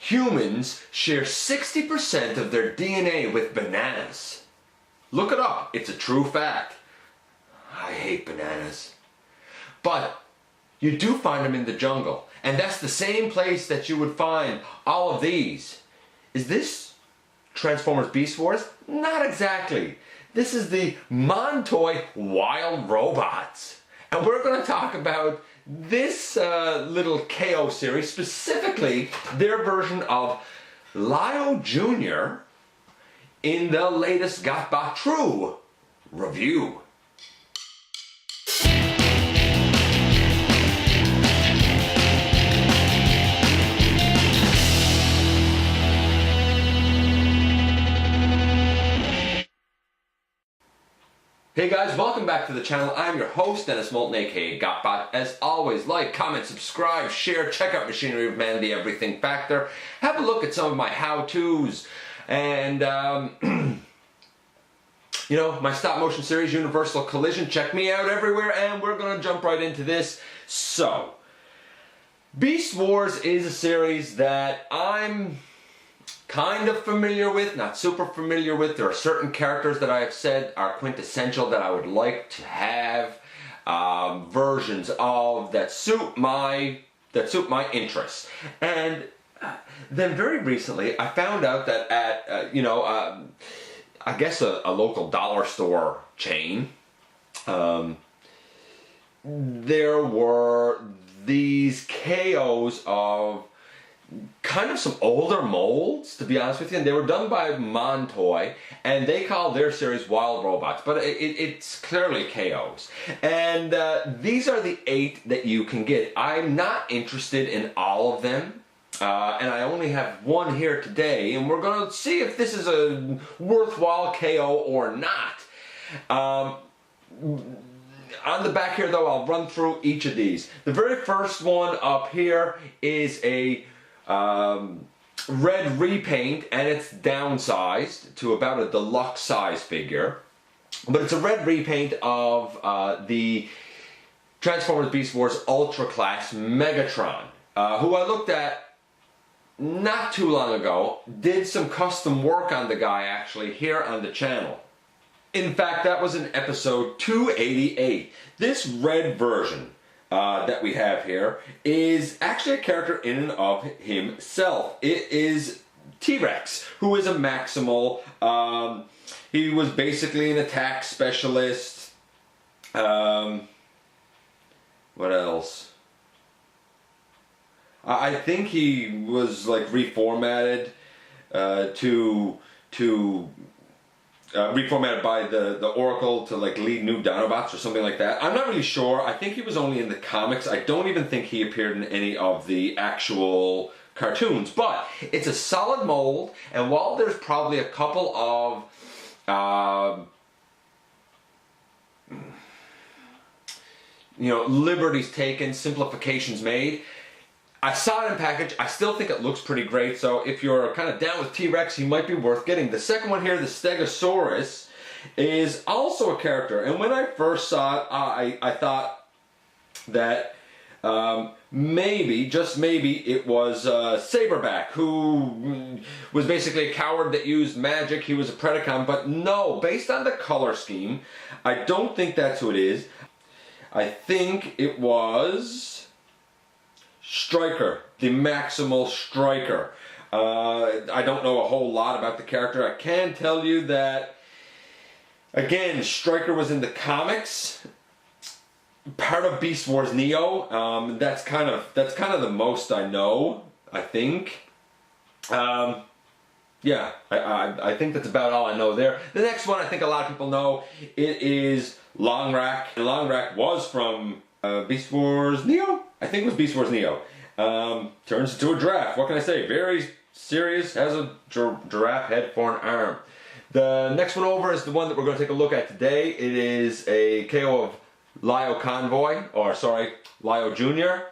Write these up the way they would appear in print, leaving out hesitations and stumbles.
humans share 60% of their DNA with bananas. Look it up, it's a true fact. I hate bananas. But you do find them in the jungle, and that's the same place that you would find all of these. Is this Transformers Beast Wars? Not exactly. This is the Montoy Wild Robots. And we're going to talk about this little KO series, specifically their version of Lio Junior in the latest GotBot True review. Hey guys, welcome back to the channel. I'm your host, Dennis Moulton, aka GotBot. As always, like, comment, subscribe, share, check out Machinery of Man, the Everything Factor. Have a look at some of my how-tos. And, you know, my stop motion series, Universal Collision. Check me out everywhere, and we're going to jump right into this. So, Beast Wars is a series that I'm kind of familiar with, not super familiar with. There are certain characters that I have said are quintessential that I would like to have versions of that suit my interests. And then very recently I found out that at I guess a local dollar store chain, there were these KOs of kind of some older molds, to be honest with you, and they were done by Montoy, and they call their series Wild Robots, but it's clearly KOs. And these are the 8 that you can get. I'm not interested in all of them, and I only have one here today, and we're going to see if this is a worthwhile KO or not. On the back here, though, I'll run through each of these. The very first one up here is a red repaint, and it's downsized to about a deluxe size figure, but it's a red repaint of the Transformers Beast Wars Ultra Class Megatron, who I looked at not too long ago. Did some custom work on the guy actually here on the channel. In fact, that was in episode 288. This red version that we have here is actually a character in and of himself. It is T-Rex, who is a Maximal. He was basically an attack specialist. What else? I think he was like reformatted reformatted by the Oracle to like lead new Dinobots or something like that. I'm not really sure. I think he was only in the comics. I don't even think he appeared in any of the actual cartoons, but it's a solid mold, and while there's probably a couple of liberties taken, simplifications made, I saw it in package. I still think it looks pretty great, so if you're kind of down with T-Rex, he might be worth getting. The second one here, the Stegosaurus, is also a character, and when I first saw it, I thought that maybe, just maybe, it was Saberback, who was basically a coward that used magic. He was a Predacon, but no, based on the color scheme, I don't think that's who it is. I think it was Striker, the Maximal Striker. I don't know a whole lot about the character. I can tell you that, again, Striker was in the comics, part of Beast Wars Neo. That's kind of the most I know, I think. Yeah, I think that's about all I know there. The next one I think a lot of people know. It is Longrack. And Longrack was from Beast Wars Neo? I think it was Beast Wars Neo. Turns into a giraffe. What can I say? Very serious. Has a giraffe head for an arm. The next one over is the one that we're going to take a look at today. It is a KO of Lio Junior,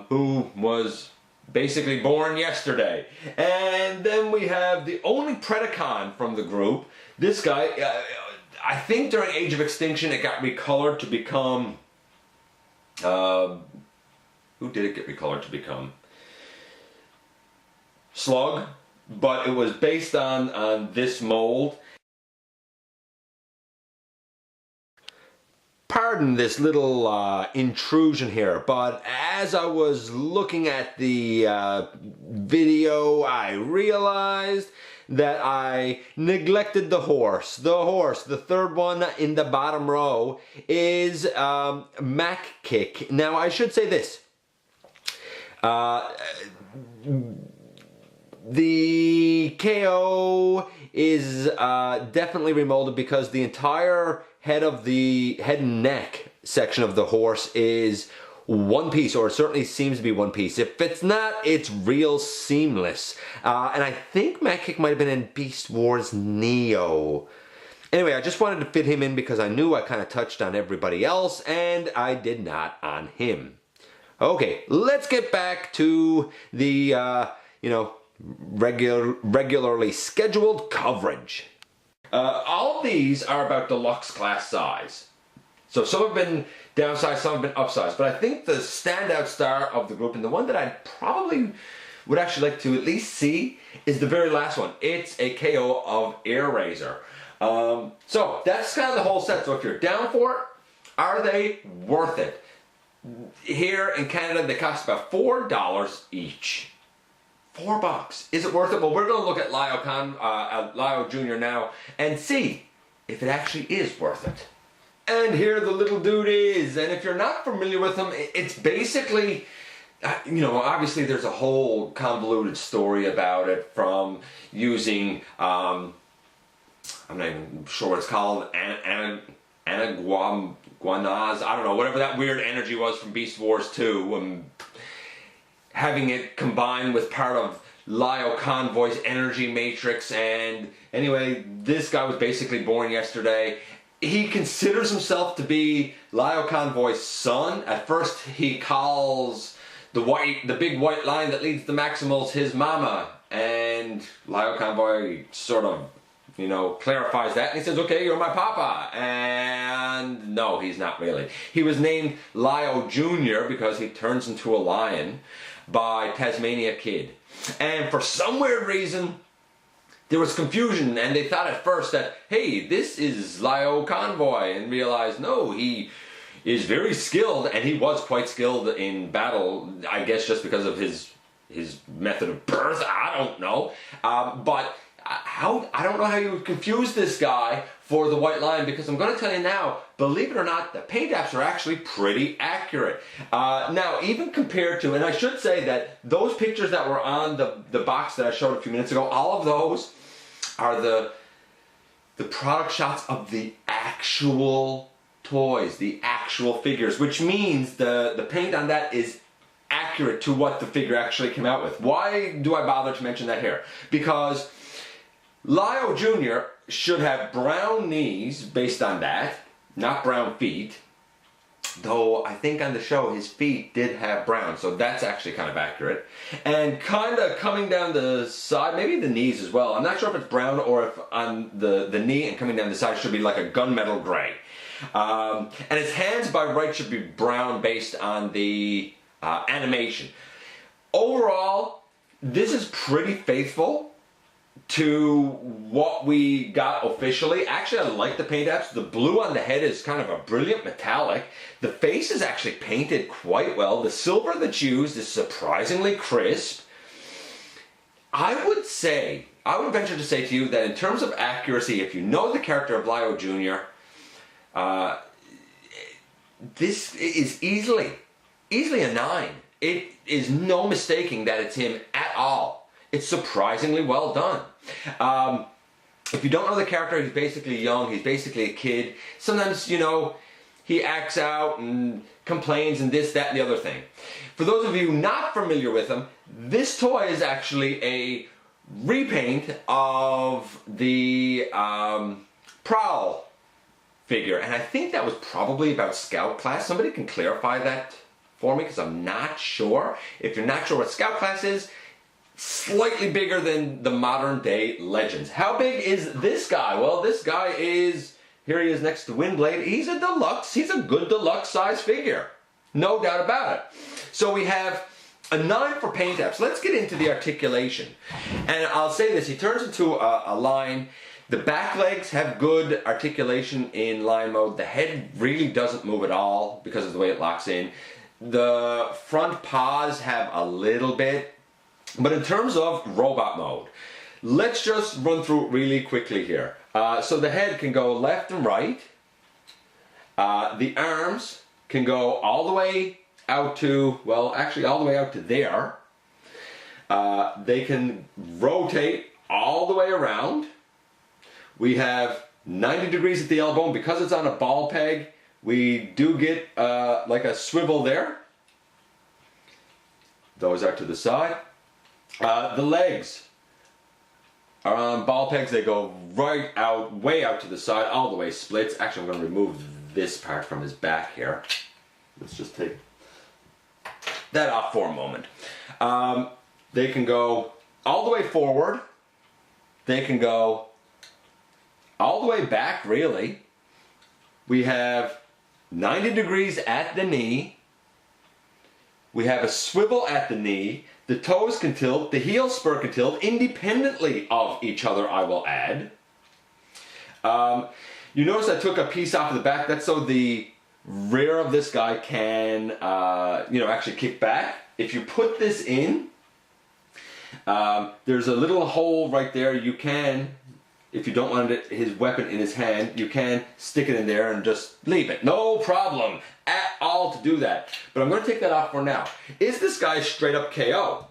who was basically born yesterday. And then we have the only Predacon from the group. This guy, I think during Age of Extinction it got recolored to become... who did it get recolored to become? slug, but it was based on this mold. Pardon this little intrusion here, but as I was looking at the video, I realized that I neglected the horse. The horse, the third one in the bottom row, is Mac Kick. Now, I should say this. The KO is definitely remolded because the entire head and neck section of the horse is one piece, or it certainly seems to be one piece. If it's not, it's real seamless. And I think Mac Kick might have been in Beast Wars Neo. Anyway, I just wanted to fit him in because I knew I kind of touched on everybody else, and I did not on him. Okay, let's get back to the, regularly scheduled coverage. All of these are about deluxe class size. So some have been downsized, some have been upsized. But I think the standout star of the group, and the one that I probably would actually like to at least see, is the very last one. It's a KO of Air Razor. So that's kind of the whole set. So if you're down for it, are they worth it? Here in Canada, they cost about $4 each. $4. Is it worth it? Well, we're going to look at Lio Junior now and see if it actually is worth it. And here the little dude is. And if you're not familiar with him, it's basically, obviously there's a whole convoluted story about it, from using, I'm not even sure what it's called, anaguanaz, I don't know, whatever that weird energy was from Beast Wars 2, having it combined with part of Lio Convoy's energy matrix. And anyway, this guy was basically born yesterday. He considers himself to be Lio Convoy's son. At first he calls the big white line that leads the Maximals his mama, and Lio Convoy sort of clarifies that, and he says, okay, you're my papa. And no, he's not really. He was named Lio Junior because he turns into a lion by Tasmania Kid. And for some weird reason, there was confusion, and they thought at first that, hey, this is Lio Convoy, and realized, no, he is very skilled, and he was quite skilled in battle, I guess just because of his method of birth, I don't know. But I don't know how you would confuse this guy for the White Lion, because I'm going to tell you now, believe it or not, the paint apps are actually pretty accurate. Now, even compared to, and I should say that those pictures that were on the box that I showed a few minutes ago, all of those are the product shots of the actual toys, the actual figures, which means the paint on that is accurate to what the figure actually came out with. Why do I bother to mention that here? Because Lio Junior should have brown knees based on that, not brown feet. Though I think on the show his feet did have brown, so that's actually kind of accurate. And kind of coming down the side, maybe the knees as well. I'm not sure if it's brown or if on the knee and coming down the side should be like a gunmetal gray. And his hands by right should be brown based on the animation. Overall, this is pretty faithful to what we got officially. Actually, I like the paint apps. The blue on the head is kind of a brilliant metallic. The face is actually painted quite well. The silver that's used is surprisingly crisp. I would venture to say to you that in terms of accuracy, if you know the character of Lio Junior, this is easily a 9. It is no mistaking that it's him at all. It's surprisingly well done. If you don't know the character, he's basically young, he's basically a kid. Sometimes, he acts out and complains and this, that, and the other thing. For those of you not familiar with him, this toy is actually a repaint of the Prowl figure. And I think that was probably about Scout class. Somebody can clarify that for me, because I'm not sure. If you're not sure what Scout class is, slightly bigger than the modern day Legends. How big is this guy? Well, this guy is, here he is next to Windblade. He's a deluxe, he's a good deluxe size figure. No doubt about it. So we have A 9 for paint apps. Let's get into the articulation. And I'll say this, he turns into a line. The back legs have good articulation in line mode. The head really doesn't move at all because of the way it locks in. The front paws have a little bit. But in terms of robot mode, let's just run through it really quickly here. So the head can go left and right. The arms can go all the way out to, well, actually all the way out to there. They can rotate all the way around. We have 90 degrees at the elbow, and because it's on a ball peg, we do get like a swivel there. Those are to the side. The legs are on ball pegs. They go right out, way out to the side, all the way splits. Actually, I'm going to remove this part from his back here. Let's just take that off for a moment. They can go all the way forward. They can go all the way back, really. We have 90 degrees at the knee. We have a swivel at the knee. The toes can tilt. The heel spur can tilt independently of each other, I will add. You notice I took a piece off of the back. That's so the rear of this guy can, actually kick back. If you put this in, there's a little hole right there. You can, if you don't want his weapon in his hand, you can stick it in there and just leave it. No problem at all to do that. But I'm going to take that off for now. Is this guy straight up KO?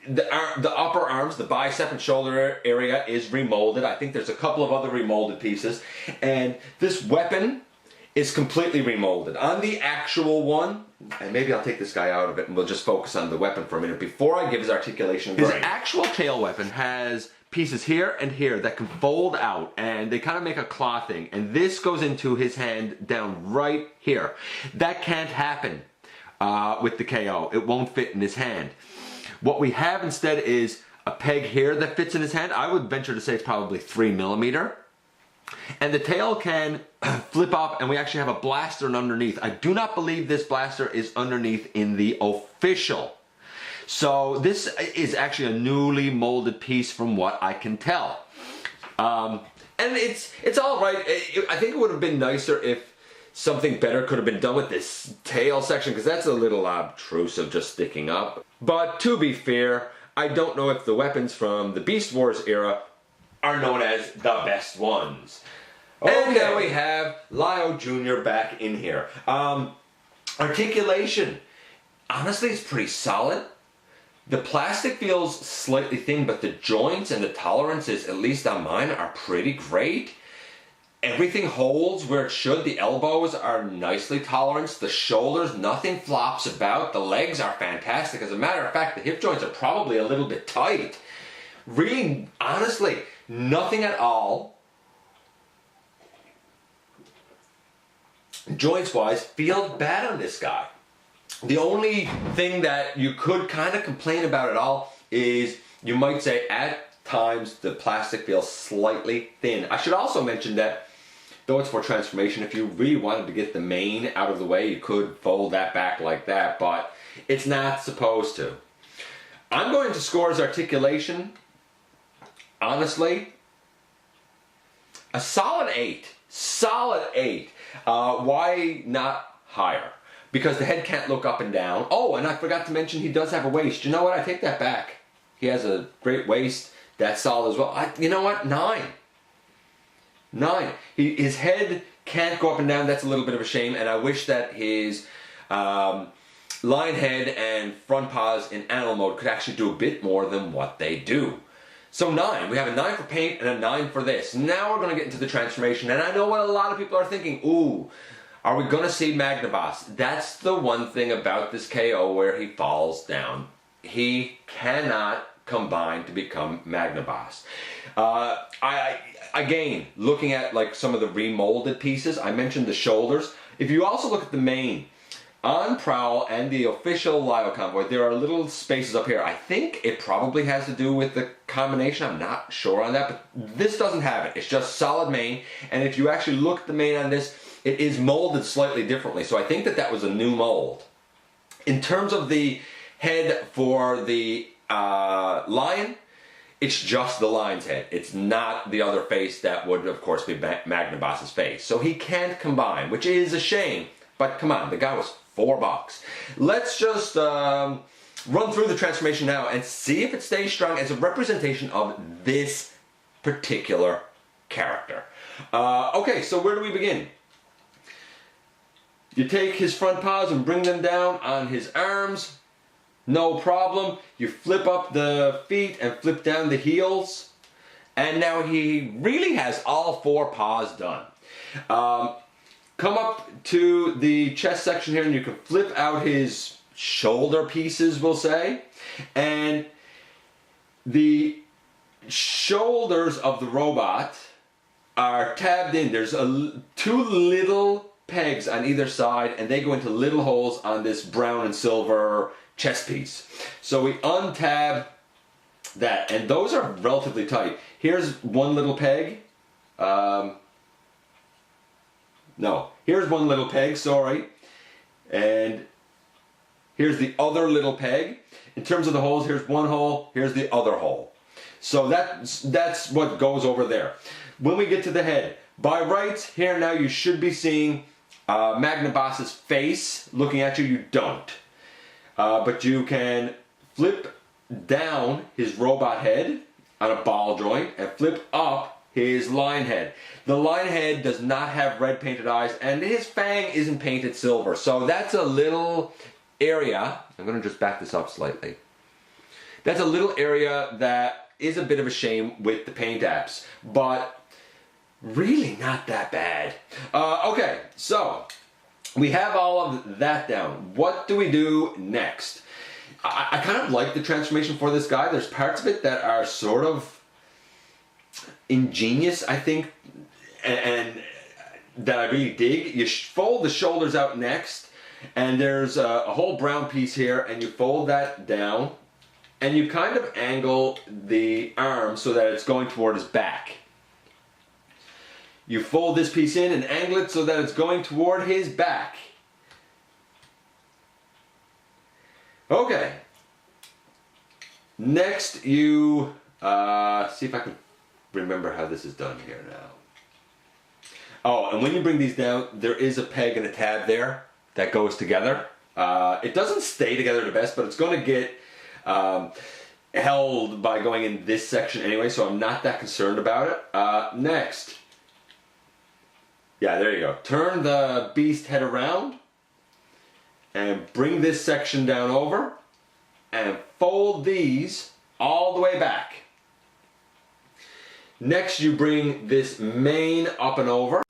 The upper arms, the bicep and shoulder area is remolded. I think there's a couple of other remolded pieces. And this weapon is completely remolded. On the actual one, and maybe I'll take this guy out of it and we'll just focus on the weapon for a minute before I give his articulation. His actual tail weapon has pieces here and here that can fold out, and they kind of make a claw thing, and this goes into his hand down right here. That can't happen with the KO. It won't fit in his hand. What we have instead is a peg here that fits in his hand. I would venture to say it's probably 3mm. And the tail can flip up, and we actually have a blaster underneath. I do not believe this blaster is underneath in the official. So this is actually a newly molded piece from what I can tell. And it's all right. I think it would have been nicer if something better could have been done with this tail section, because that's a little obtrusive just sticking up. But to be fair, I don't know if the weapons from the Beast Wars era are known as the best ones. Okay. And now we have Lio Junior back in here. Articulation. Honestly, it's pretty solid. The plastic feels slightly thin, but the joints and the tolerances, at least on mine, are pretty great. Everything holds where it should. The elbows are nicely toleranced. The shoulders, nothing flops about. The legs are fantastic. As a matter of fact, the hip joints are probably a little bit tight. Really, honestly, nothing at all, joints-wise, feels bad on this guy. The only thing that you could kind of complain about at all is, you might say, at times the plastic feels slightly thin. I should also mention that, though it's for transformation, if you really wanted to get the mane out of the way, you could fold that back like that, but it's not supposed to. I'm going to score his articulation, honestly, a solid 8. Solid 8. Why not higher? Because the head can't look up and down. Oh, and I forgot to mention he does have a waist. You know what? I take that back. He has a great waist. That's solid as well. You know what? 9. 9. His head can't go up and down. That's a little bit of a shame. And I wish that his lion head and front paws in animal mode could actually do a bit more than what they do. So 9. We have a 9 for paint and a 9 for this. Now we're going to get into the transformation. And I know what a lot of people are thinking. Ooh, are we going to see Magnavoss? That's the one thing about this KO where he falls down. He cannot combine to become Magnavoss. Again, looking at like some of the remolded pieces, I mentioned the shoulders. If you also look at the mane, on Prowl and the official Lio convoy, there are little spaces up here. I think it probably has to do with the combination. I'm not sure on that, but this doesn't have it. It's just solid mane, and if you actually look at the mane on this, it is molded slightly differently. So I think that that was a new mold. In terms of the head for the lion, it's just the lion's head. It's not the other face that would, of course, be Magnaboss's face. So he can't combine, which is a shame. But come on, the guy was $4. Let's just run through the transformation now and see if it stays strong as a representation of this particular character. Okay, so where do we begin? You take his front paws and bring them down on his arms. No problem. You flip up the feet and flip down the heels. And now he really has all 4 paws done. Come up to the chest section here and you can flip out his shoulder pieces, we'll say. And the shoulders of the robot are tabbed in. There's 2 little pegs on either side and they go into little holes on this brown and silver chest piece. So we untab that and those are relatively tight. Here's one little peg. No, here's one little peg, sorry. And here's the other little peg. In terms of the holes, here's one hole, here's the other hole. So that's what goes over there. When we get to the head, by rights, here now you should be seeing Magnaboss's face looking at you. You don't. But you can flip down his robot head on a ball joint and flip up his lion head. The lion head does not have red painted eyes and his fang isn't painted silver. So that's a little area. I'm going to just back this up slightly. That's a little area that is a bit of a shame with the paint apps, but really not that bad. Okay, so we have all of that down. What do we do next? I kind of like the transformation for this guy. There's parts of it that are sort of ingenious, I think, and that I really dig. You fold the shoulders out next, and there's a whole brown piece here, and you fold that down, and you kind of angle the arm so that it's going toward his back. You fold this piece in and angle it so that it's going toward his back. Okay. Next, you see if I can remember how this is done here now. Oh, and when you bring these down, there is a peg and a tab there that goes together. It doesn't stay together the best, but it's going to get held by going in this section anyway, so I'm not that concerned about it. Next. Yeah, there you go. Turn the beast head around and bring this section down over and fold these all the way back. Next, you bring this mane up and over,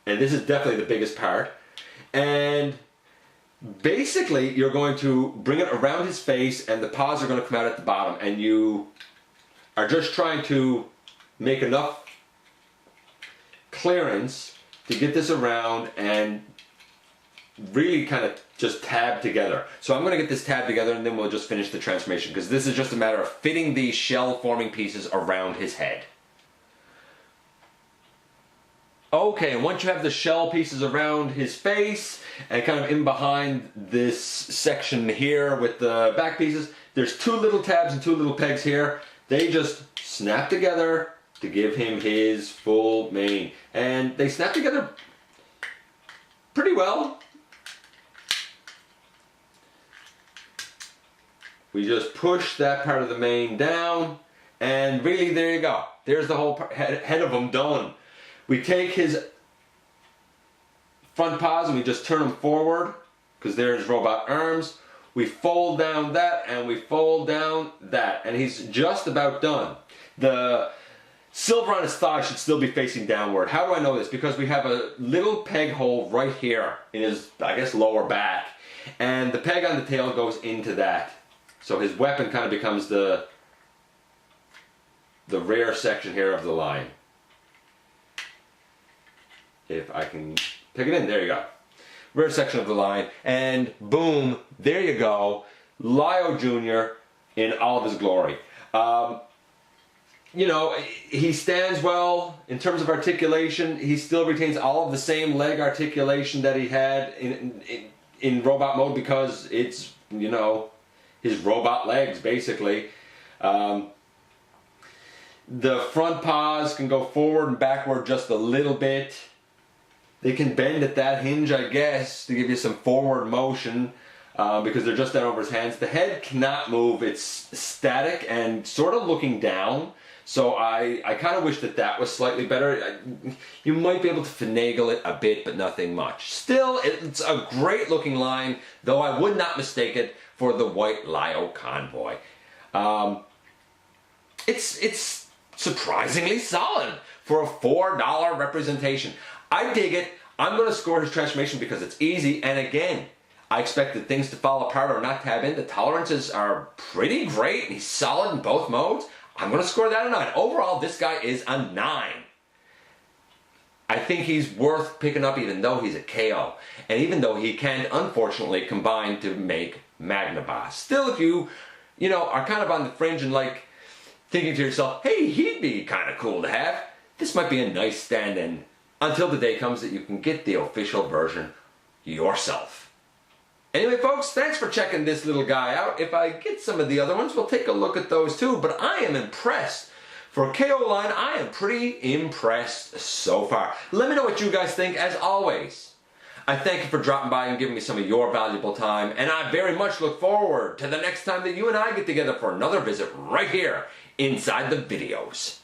and this is definitely the biggest part, and basically you're going to bring it around his face and the paws are going to come out at the bottom, and you are just trying to make enough clearance to get this around and really kind of just tab together. So I'm going to get this tab together and then we'll just finish the transformation, because this is just a matter of fitting these shell forming pieces around his head. Okay, and once you have the shell pieces around his face and kind of in behind this section here with the back pieces, there's 2 little tabs and 2 little pegs here. They just snap together to give him his full mane. And they snap together pretty well. We just push that part of the mane down, and really there you go. There's the whole head of him done. We take his front paws and we just turn them forward, because there's robot arms. We fold down that and we fold down that, and he's just about done. The silver on his thigh should still be facing downward. How do I know this? Because we have a little peg hole right here in his, I guess, lower back, and the peg on the tail goes into that. So his weapon kind of becomes the rear section here of the line. If I can pick it in, there you go. Rear section of the line, and boom, there you go. Lio Junior in all of his glory. You know, he stands well in terms of articulation. He still retains all of the same leg articulation that he had in robot mode because it's, you know, his robot legs basically. The front paws can go forward and backward just a little bit. They can bend at that hinge, I guess, to give you some forward motion because they're just down over his hands. The head cannot move. It's static and sort of looking down. So I kind of wish that that was slightly better. You might be able to finagle it a bit, but nothing much. Still, it's a great looking line, though I would not mistake it for the white Lio Convoy. It's surprisingly solid for a $4 representation. I dig it. I'm going to score his transformation because it's easy, and again, I expected things to fall apart or not tab in. The tolerances are pretty great, and he's solid in both modes. I'm going to score that a 9. Overall, this guy is a 9. I think he's worth picking up even though he's a KO. And even though he can, unfortunately, combine to make Magnaboss. Still, if you know, are kind of on the fringe and like thinking to yourself, hey, he'd be kind of cool to have, this might be a nice stand-in until the day comes that you can get the official version yourself. Anyway, folks, thanks for checking this little guy out. If I get some of the other ones, we'll take a look at those too. But I am impressed. For a KO line, I am pretty impressed so far. Let me know what you guys think, as always. I thank you for dropping by and giving me some of your valuable time. And I very much look forward to the next time that you and I get together for another visit right here inside the videos.